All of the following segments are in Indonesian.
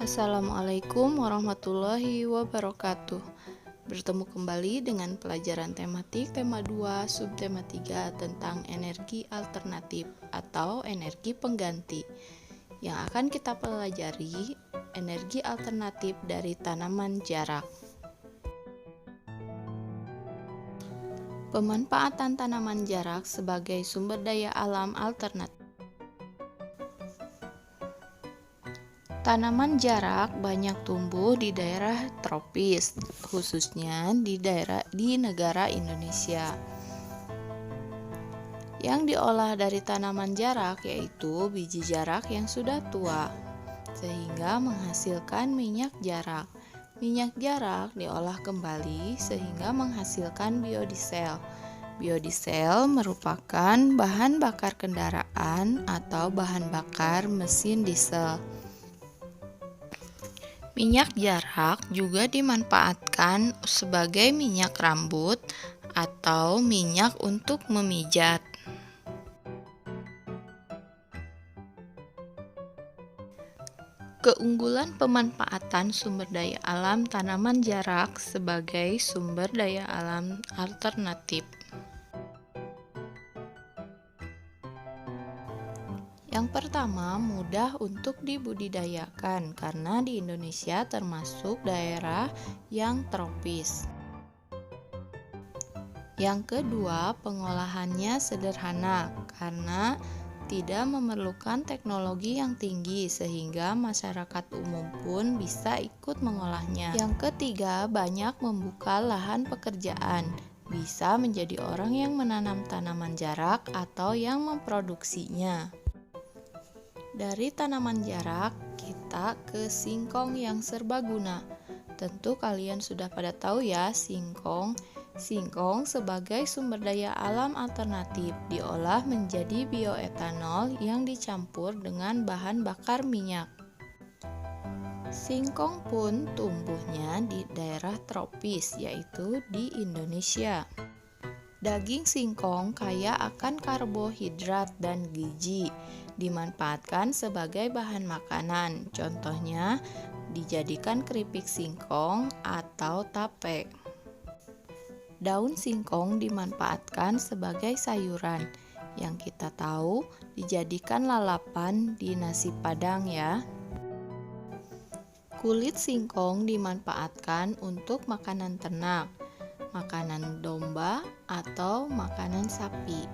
Assalamualaikum warahmatullahi wabarakatuh. Bertemu kembali dengan pelajaran tematik tema 2 subtema 3 tentang energi alternatif atau energi pengganti. Yang akan kita pelajari energi alternatif dari tanaman jarak. Pemanfaatan tanaman jarak sebagai sumber daya alam alternatif. Tanaman jarak banyak tumbuh di daerah tropis, khususnya di negara Indonesia. Yang diolah dari tanaman jarak yaitu biji jarak yang sudah tua, sehingga menghasilkan minyak jarak. Minyak jarak diolah kembali sehingga menghasilkan biodiesel. Biodiesel merupakan bahan bakar kendaraan atau bahan bakar mesin diesel. Minyak jarak juga dimanfaatkan sebagai minyak rambut atau minyak untuk memijat. Keunggulan pemanfaatan sumber daya alam tanaman jarak sebagai sumber daya alam alternatif. Yang pertama, mudah untuk dibudidayakan karena di Indonesia termasuk daerah yang tropis. Yang kedua, pengolahannya sederhana karena tidak memerlukan teknologi yang tinggi sehingga masyarakat umum pun bisa ikut mengolahnya. Yang ketiga, banyak membuka lahan pekerjaan. Bisa menjadi orang yang menanam tanaman jarak atau yang memproduksinya. Dari tanaman jarak, kita ke singkong yang serbaguna. Tentu kalian sudah pada tahu ya singkong. Singkong sebagai sumber daya alam alternatif diolah menjadi bioetanol yang dicampur dengan bahan bakar minyak. Singkong pun tumbuhnya di daerah tropis yaitu di Indonesia. Daging singkong kaya akan karbohidrat dan gizi, dimanfaatkan sebagai bahan makanan. Contohnya, dijadikan keripik singkong atau tape. Daun singkong dimanfaatkan sebagai sayuran. Yang kita tahu, dijadikan lalapan di nasi Padang ya. Kulit singkong dimanfaatkan untuk makanan ternak, makanan domba, atau makanan sapi.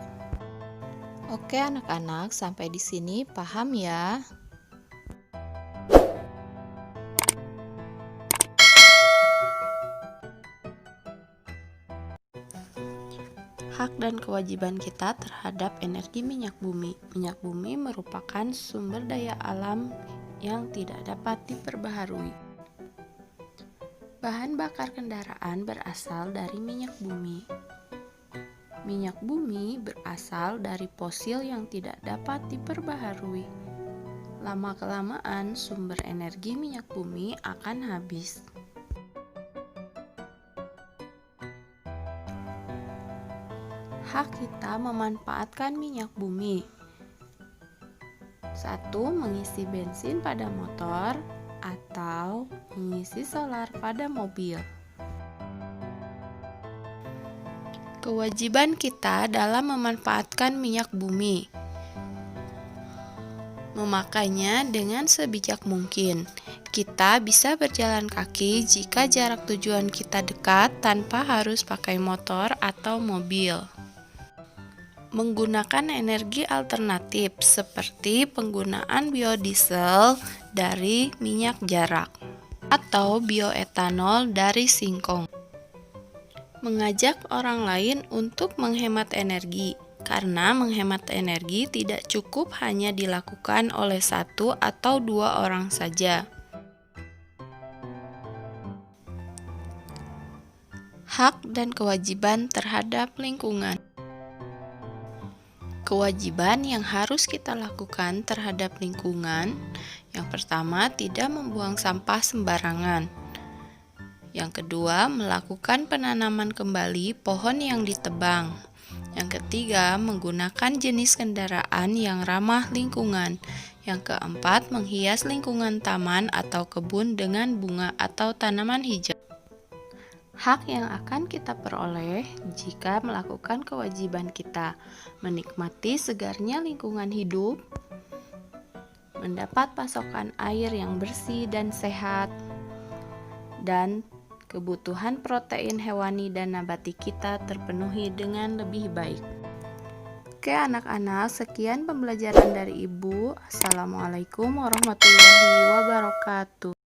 Oke anak-anak, sampai di sini paham ya? Hak dan kewajiban kita terhadap energi minyak bumi. Minyak bumi merupakan sumber daya alam yang tidak dapat diperbaharui. Bahan bakar kendaraan berasal dari minyak bumi. Minyak bumi berasal dari fosil yang tidak dapat diperbaharui. Lama-kelamaan sumber energi minyak bumi akan habis. Hak kita memanfaatkan minyak bumi. 1. Mengisi bensin pada motor atau mengisi solar pada mobil. Kewajiban kita dalam memanfaatkan minyak bumi. Memakainya dengan sebijak mungkin. Kita bisa berjalan kaki jika jarak tujuan kita dekat tanpa harus pakai motor atau mobil. Menggunakan energi alternatif seperti penggunaan biodiesel dari minyak jarak atau bioetanol dari singkong. Mengajak orang lain untuk menghemat energi, karena menghemat energi tidak cukup hanya dilakukan oleh 1 atau 2 orang saja. Hak dan kewajiban terhadap lingkungan. Kewajiban yang harus kita lakukan terhadap lingkungan, yang pertama, tidak membuang sampah sembarangan. Yang kedua, melakukan penanaman kembali pohon yang ditebang. Yang ketiga, menggunakan jenis kendaraan yang ramah lingkungan. Yang keempat, menghias lingkungan taman atau kebun dengan bunga atau tanaman hijau. Hak yang akan kita peroleh jika melakukan kewajiban kita, menikmati segarnya lingkungan hidup, mendapat pasokan air yang bersih dan sehat, dan kebutuhan protein hewani dan nabati kita terpenuhi dengan lebih baik. Oke anak-anak, sekian pembelajaran dari Ibu. Assalamualaikum warahmatullahi wabarakatuh.